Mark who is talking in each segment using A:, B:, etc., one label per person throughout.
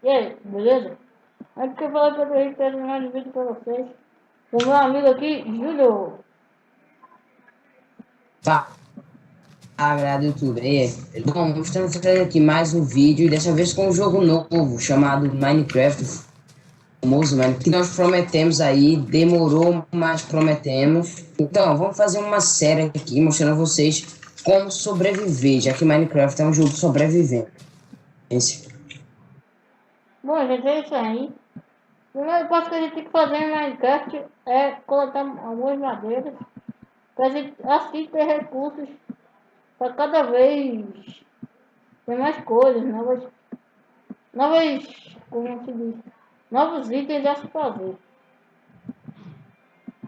A: E aí, beleza? É porque eu falei pra eu terminar de vídeo pra vocês. O meu amigo aqui, Júlio.
B: Fala, galera do YouTube. Bom, estamos trazendo aqui mais um vídeo, e dessa vez com um jogo novo chamado Minecraft, famoso, mano, que nós prometemos aí, demorou, mas prometemos. Então, vamos fazer uma série aqui mostrando a vocês como sobreviver, já que Minecraft é um jogo de sobrevivência.
A: Bom, gente, é isso aí. O primeiro passo que a gente tem que fazer em Minecraft é coletar algumas madeiras. Pra gente assim ter recursos para cada vez ter mais coisas, como se diz, novos itens a se fazer.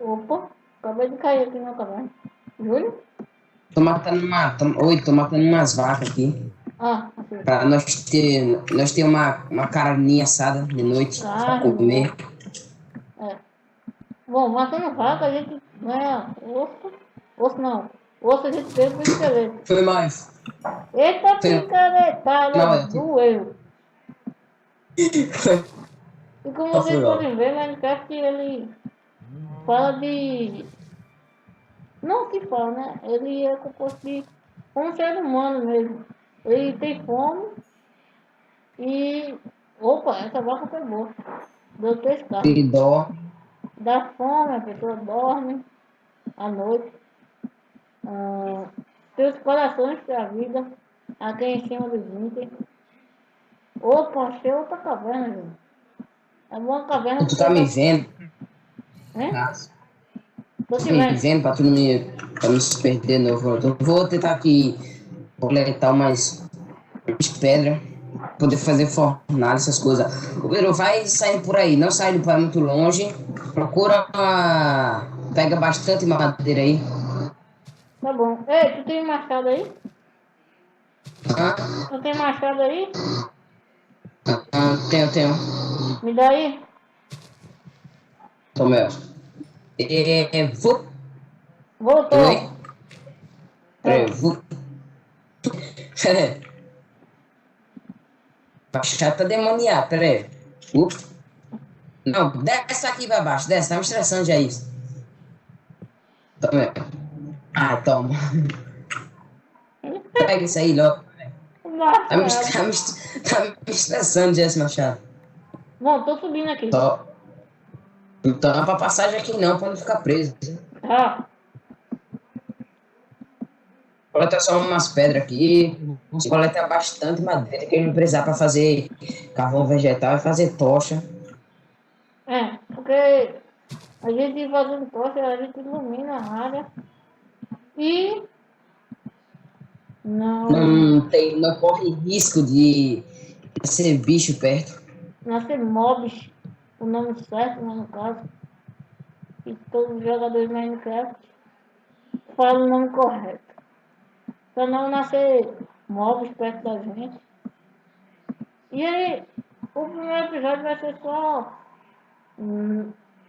A: Opa, acabei de cair aqui na caverna. Júlio?
B: Tô matando umas vacas aqui.
A: Ah, aqui.
B: Pra nós ter uma carninha assada de noite pra
A: Carne,
B: comer.
A: boa. É. Bom, matando vaca a gente ganha osso. Osso não. Osso a gente pega pro esqueleto.
B: Foi mais.
A: Eita
B: Foi
A: picaretada,
B: mal,
A: doeu.
B: Foi
A: E como
B: mal, foi
A: vocês
B: mal.
A: podem ver, Minecraft ele fala de. Não que fala, né? Ele é composto de um ser humano mesmo. Ele tem fome e. Opa, essa vaca foi boa. Deu 3 carnes.
B: Tem dó.
A: Dá fome, a pessoa dorme à noite. Ah, tem os corações pra vida. Aqui em cima dos itens. Opa, achei outra caverna, gente. É uma caverna
B: Tu
A: porque
B: tá me
A: tá.
B: vendo?
A: Hein?
B: Tá?
A: Tô
B: Tu
A: te
B: tá me
A: vendo.
B: vendo pra não se perder, não. Vou tentar aqui coletar umas pedras, poder fazer fornalha, essas coisas. O Pedro vai saindo por aí, não sai para muito longe. Procura, pega bastante madeira aí.
A: Tá bom. Ei, tu tem machado aí?
B: Ah,
A: Tu tem machado aí?
B: tenho.
A: Me dá aí.
B: Tomé. Vou.
A: Voltou.
B: Oi? Peraí,
A: Ah,
B: vou. Chata demoniada, peraí. Ups. Não, desce aqui pra baixo, desce, tá me estressando já isso. Toma. Ah, toma. Pega isso aí logo.
A: machado.
B: Tá me estressando já esse machado.
A: Bom, tô subindo aqui.
B: Tó. Então não é pra passagem aqui não, pra não ficar preso.
A: Ah,
B: Coleta só umas pedras aqui. Coleta bastante madeira que a gente precisar pra fazer carvão vegetal e fazer tocha.
A: porque a gente fazendo tocha, a gente ilumina a área e não
B: Não corre risco de ser bicho perto.
A: nascer mobs, o nome certo, né, no caso, e todos os jogadores de Minecraft falam o nome correto. Pra não nascer mobs perto da gente. E aí, o primeiro episódio vai ser só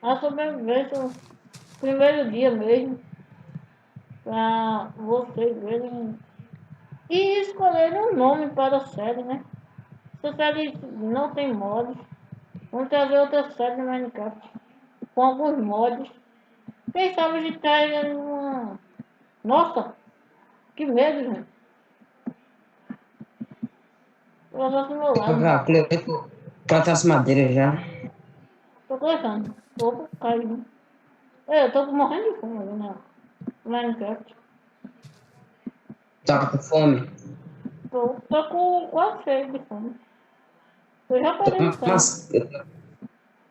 A: a sobrevivência no primeiro dia mesmo, pra vocês verem e escolherem um nome para a série, né? Se a série não tem mods, vamos trazer outra série no Minecraft com alguns mods. Quem sabe a gente traz uma. Nossa, que medo, gente. Eu vou do meu lado, né?
B: Plantar as madeiras já.
A: Tô começando. Opa, caiu. Eu tô morrendo de fome ali na Minecraft.
B: Tá com fome.
A: Tô com quase cheio de fome. Eu já parei no sangue.
B: Mas,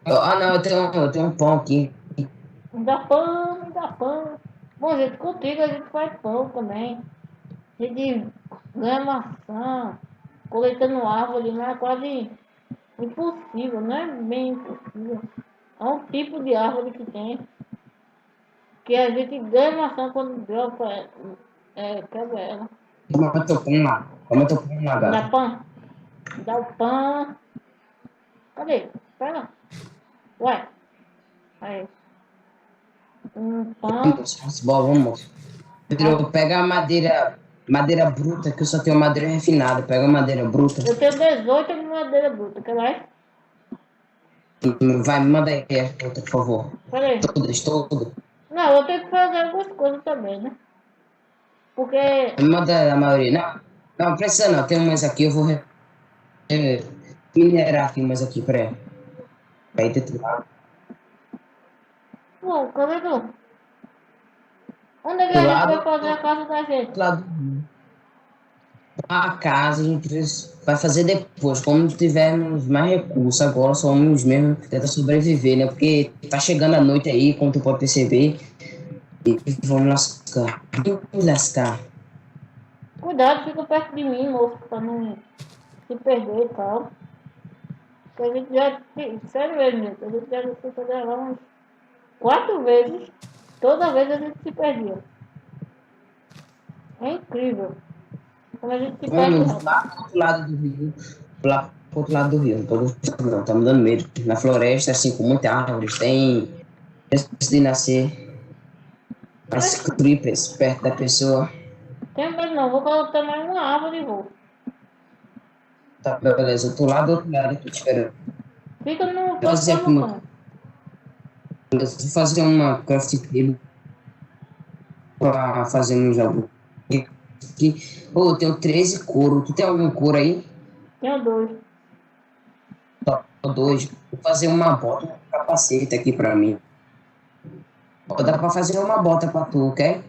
B: não, eu tenho um pão aqui.
A: Me dá pão. Bom, gente, contigo a gente faz pão também. A gente ganha maçã, coletando árvore, não é quase impossível, não é bem impossível. É um tipo de árvore que tem, que a gente ganha maçã quando dropa, quebra ela.
B: Toma teu pão lá,
A: Me dá
B: gata.
A: pão, me dá o pão. Cadê? Pega. Ué, aí. Um pão.
B: Vamos, moço. Pedro,
A: Ah,
B: pega a madeira. Madeira bruta, que eu só tenho madeira refinada. Pega madeira bruta.
A: Eu tenho 18 de madeira bruta, quer mais?
B: Vai, me manda aí a outra, por favor.
A: Peraí.
B: Todas.
A: Não, eu tenho que fazer algumas coisas também, né? Porque,
B: Me manda a maioria. Não precisa não. Tem umas aqui, eu vou minerar aqui umas aqui, peraí. Aí dentro lá.
A: bom, cadê tu? Onde é que
B: Do
A: a gente vai
B: lado,
A: fazer a casa da gente?
B: do lado. A casa a gente vai fazer depois, quando tivermos mais recursos. Agora somos mesmo tentar sobreviver, né? Porque tá chegando a noite aí, como tu pode perceber, e vamos lascar. Vamos lascar.
A: Cuidado, fica perto de mim, moço, pra não se perder e tal. Porque a gente já, sério mesmo, gente, a gente já foi fazer lá umas 4 vezes. Toda vez a gente se perdia. É incrível. Como a gente se perde
B: Vamos
A: rápido.
B: lá pro outro lado do rio. Lá pro outro lado do rio. Não tô gostando, não. Tá me dando medo. Na floresta, assim, com muitas árvores, tem. Antes de nascer, as
A: Oxi,
B: creepers perto da pessoa.
A: tem medo não, vou colocar mais uma árvore e vou.
B: Tá, beleza. Eu tô lá do outro lado aqui, te esperando.
A: Fica no,
B: Vou
A: pode
B: fazer
A: ficar
B: aqui
A: no
B: uma,
A: canto.
B: vou fazer uma craft table pra fazer um jogo. Aqui. Ô, eu tenho 13 couro. Tu tem algum couro aí?
A: Tenho dois.
B: Só dois. Vou fazer uma bota, um capacete aqui pra mim. Dá pra fazer uma bota pra tu, ok?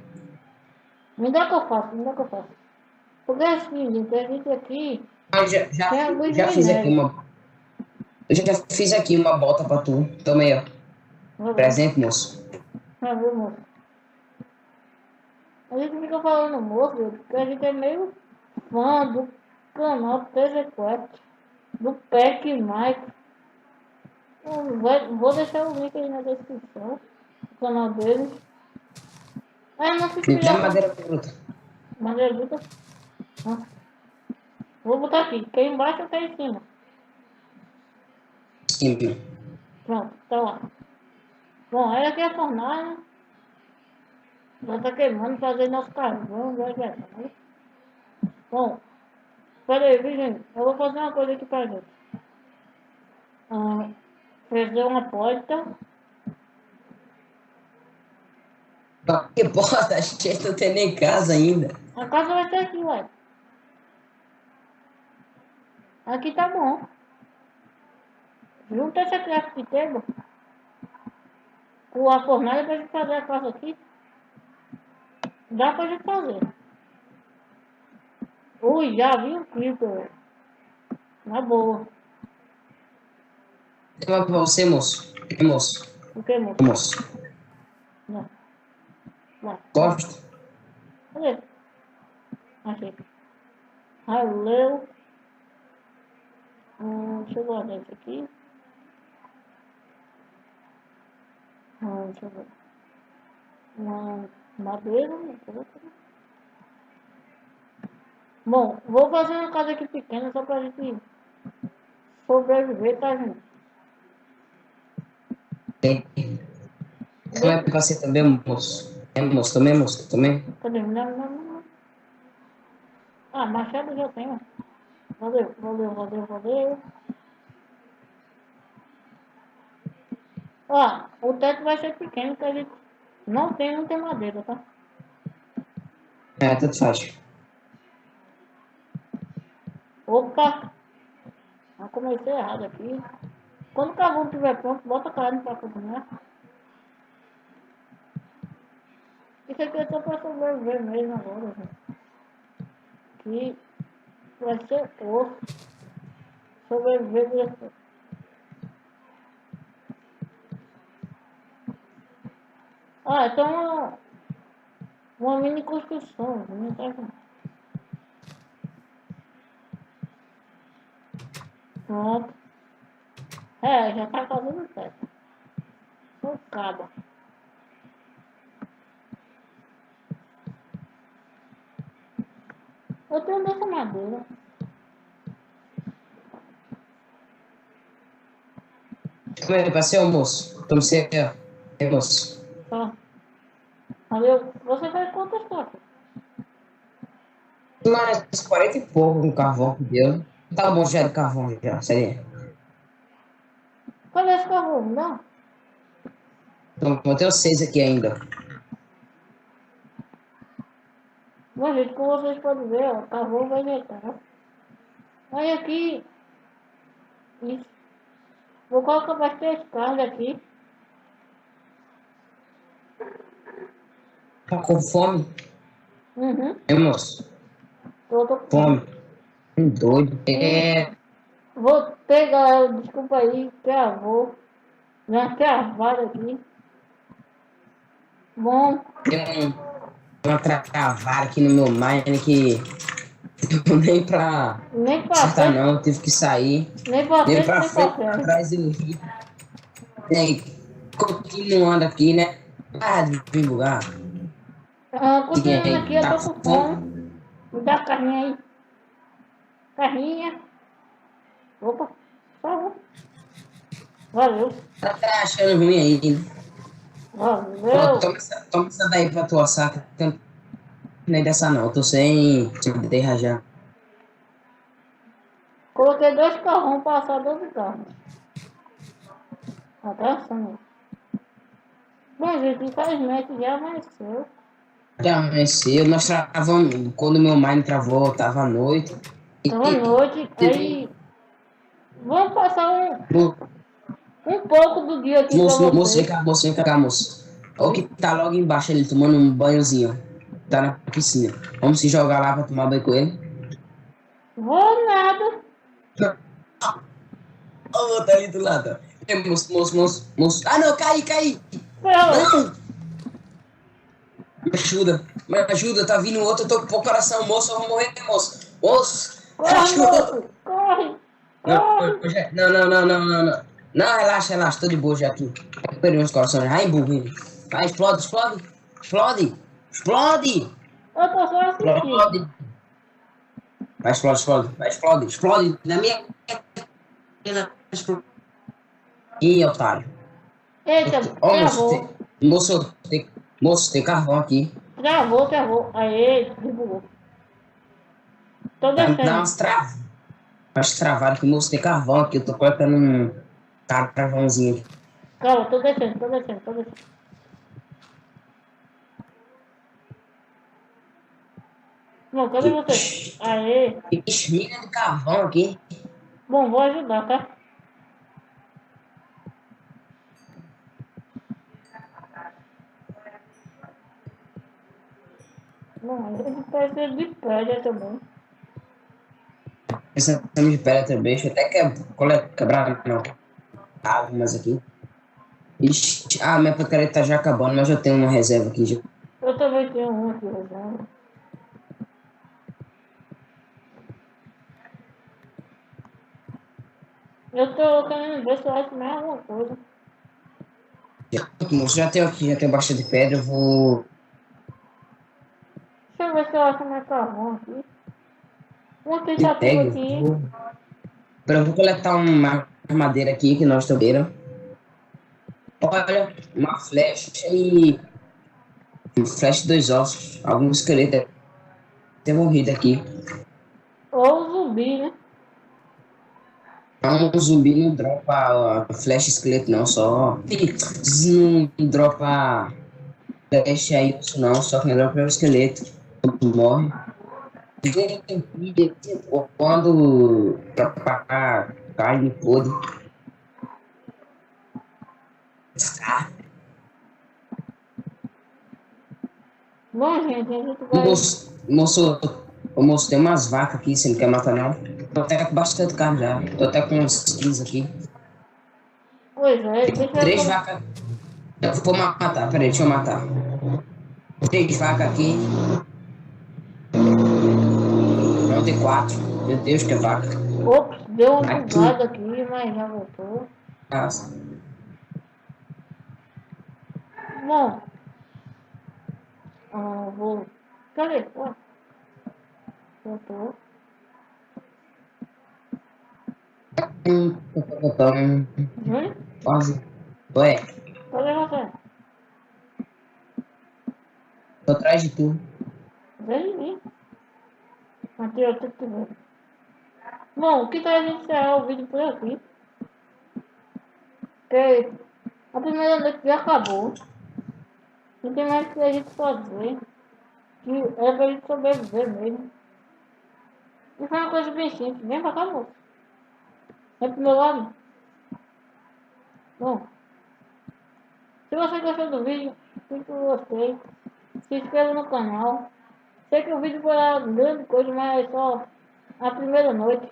A: Me dá que eu faço, me dá que eu faço. Porque assim, gente, a gente aqui
B: Mas
A: tem alguns
B: já fiz aqui
A: minérios.
B: uma. Eu já fiz aqui uma bota pra tu. Toma aí, ó.
A: Tá bom?
B: Presente, moço.
A: Tá bom, moço. A gente fica falando moço, gente, porque a gente é meio fã do canal PZ Quest, do Peck Mike. Vou deixar o link aí na descrição do canal deles. Aí não se
B: Me dá
A: inscreva com
B: madeira bruta.
A: maneira bruta. Ah, vou botar aqui, que aí embaixo ou que aí em cima.
B: Sim.
A: Pronto, tá lá. Bom, aí aqui é a fornalha. Já tá queimando, fazer nosso carvão, vai ver. Bom, pera aí, viu, gente? Eu vou fazer uma coisa aqui pra gente. Ah, fazer uma porta.
B: Que porta, a gente não tem nem casa ainda.
A: A casa vai ser aqui, ué. Aqui tá bom. Junta essa craft table com a fornalha pra gente fazer a casa aqui. Dá pra gente fazer. Ui, já vi um creeper. Na boa.
B: Tem uma pra você, moço. Moço.
A: O que, moço?
B: Moço.
A: Não. Vai.
B: Gosto.
A: Cadê? Achei. Valeu. Deixa eu guardar isso aqui. Deixa eu ver. Uma madeira. Bom, vou fazer uma casa aqui pequena só pra gente sobreviver, tá, gente?
B: Tem. Também pra você também, moço. É, moço, também, moço. Também.
A: Cadê? Não, não, não. Ah, machado já tenho. Valeu, valeu, valeu, valeu. Ó, o teto vai ser pequeno, porque a gente não tem muita madeira, tá?
B: É, tanto faz.
A: Opa! Eu comecei errado aqui. Quando o carvão estiver pronto, bota a carne pra cozinhar. Isso aqui é só pra sobreviver mesmo agora, gente. Que vai ser osso. Sobreviver desse. Ah, então uma mini construção, não tá vendo? Pronto. É, já tá fazendo certo. Focada. Eu tenho dessa madeira.
B: Também pra ser, moço. Pra você, ó. É, moço.
A: Tá. Valeu. Você faz quantas costas?
B: uns 40 e pouco com carvão que deu. Tá bom já de carvão já, sério.
A: Cadê esse carro? Não.
B: Então, eu tenho 6 aqui ainda.
A: Bom, gente, como vocês podem ver, ó, carvão vegetal. Aí aqui, isso. Vou colocar mais 3 carnes aqui.
B: Tá com fome?
A: Uhum.
B: É, moço?
A: Tô com fome.
B: Fome. Doido.
A: E vou pegar, desculpa aí, travou. Já travado aqui. Bom,
B: Tem uma travada aqui no meu Mine que não nem pra
A: nem pra
B: acertar
A: frente,
B: não, eu tive que sair.
A: nem pra
B: Nem
A: frente,
B: pra
A: nem pra
B: frente, pra
A: trás.
B: trás do rio. Né? Continuando aqui, né? Ah, de lugar.
A: Ah,
B: Tinha
A: continuando
B: aí,
A: aqui, eu
B: tá
A: tô
B: com
A: com fome.
B: fome?
A: Me dá a carninha aí. Carninha. Opa, por favor. Valeu.
B: Tá achando ruim aí, né? Ó,
A: Valeu.
B: toma essa daí pra tua saca. Tem nem dessa não, eu tô sem terra já.
A: Coloquei 2 carrão pra assar 12 carros. Atração. Bom, gente, infelizmente já amanheceu.
B: Já amanheceu, nós travamos, quando meu mine travou, tava à noite.
A: Tava
B: E
A: noite,
B: teve
A: aí vamos passar
B: um
A: um pouco do dia aqui pra
B: moço,
A: vocês.
B: vem cá, moço. Olha o que
A: Oi?
B: tá logo embaixo ali, tomando um banhozinho. Tá na piscina. Vamos se jogar lá pra tomar banho com ele?
A: Vou nada.
B: Ô, tá ali do lado. É, moço. Ah, não, caí.
A: Pera,
B: Não, me ajuda, tá vindo outro, eu tô com o coração, moço, eu vou morrer, moço. Moço, me
A: corre,
B: ajuda.
A: moço. Corre.
B: Não,
A: Corre.
B: não. Não, relaxa, tô de boa já aqui. Perdi uns corações. Ai, burro. Vai, explode.
A: Eu tô só assistindo.
B: Explode. Explode. Na minha. Ih, otário.
A: Eita,
B: Ó,
A: travou.
B: tem carvão aqui.
A: Travou. Aê, desbugou. Tô
B: Dá
A: descendo.
B: umas travadas. Umas travadas que moço tem carvão aqui. Eu tô colocando um carvãozinho aqui.
A: Calma, tô descendo. Bom, cadê você? Aê.
B: Ixi, mina de carvão aqui.
A: Bom, vou ajudar, tá? Bom, ele precisa de pedra também.
B: Essa de pedra também. Deixa eu até quebrar, não. Algumas aqui. Ixi, minha porcaria tá já acabando, mas eu tenho uma reserva aqui já.
A: Eu também tenho um aqui, reserva. Eu tô querendo ver se eu acho mais alguma coisa.
B: Moço, já tenho bastante pedra. Eu vou.
A: Deixa eu ver se eu acho mais carvão aqui. Uma
B: De
A: tentativa
B: tag.
A: aqui.
B: Eu vou coletar uma madeira aqui que nós tobeira. Olha, uma flecha e. Um flecha e 2 ossos. Algum esqueleto deve ter morrido aqui.
A: Ou zumbi, né?
B: Um zumbi não dropa flecha e esqueleto, não. Só. Não dropa flecha e osso, não. Só que não dropa o esqueleto. Quando morre. Quando pra carne podre. Ah,
A: Bom, gente, a gente vai.
B: moço, tem umas vacas aqui, você não quer matar não? Tô até com bastante carne já. Tô até com uns 15 aqui.
A: Pois é, deixa eu.
B: 3 vacas. Eu vou matar, peraí, deixa eu matar. 3 vacas aqui. Não, tem 4. Meu Deus, que vaca.
A: Ops, deu uma
B: Aqui.
A: bugada aqui, mas já voltou.
B: Nossa.
A: Bom, vou. Cadê? Ó, voltou. Hum?
B: Quase. Ué,
A: Cadê você?
B: tô atrás de tu.
A: Vem em mim. Aqui eu tô tudo. Bom, que tal a gente encerrar o vídeo por aqui? Porque a primeira noite já acabou. Não tem mais o que a gente fazer. Que é pra gente sobreviver mesmo. E foi uma coisa bem simples. Vem pra cá, moço. Vem pro meu lado. Bom, se você gostou do vídeo, clique no gostei. Se inscreva no canal. Sei que o vídeo foi uma grande coisa, mas é só a primeira noite.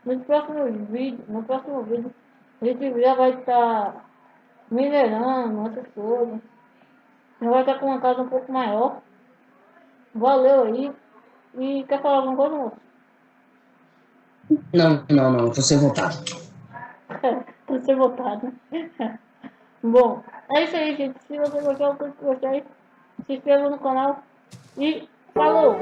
A: No próximo vídeo, a gente já vai estar minerando essas coisas. Já vai estar com uma casa um pouco maior. Valeu aí. E quer falar alguma coisa, moço?
B: Não, tô sem vontade.
A: Pra ser votado. Bom, é isso aí, gente. Se você gostou, clique no gostei. Se inscreva no canal. E falou!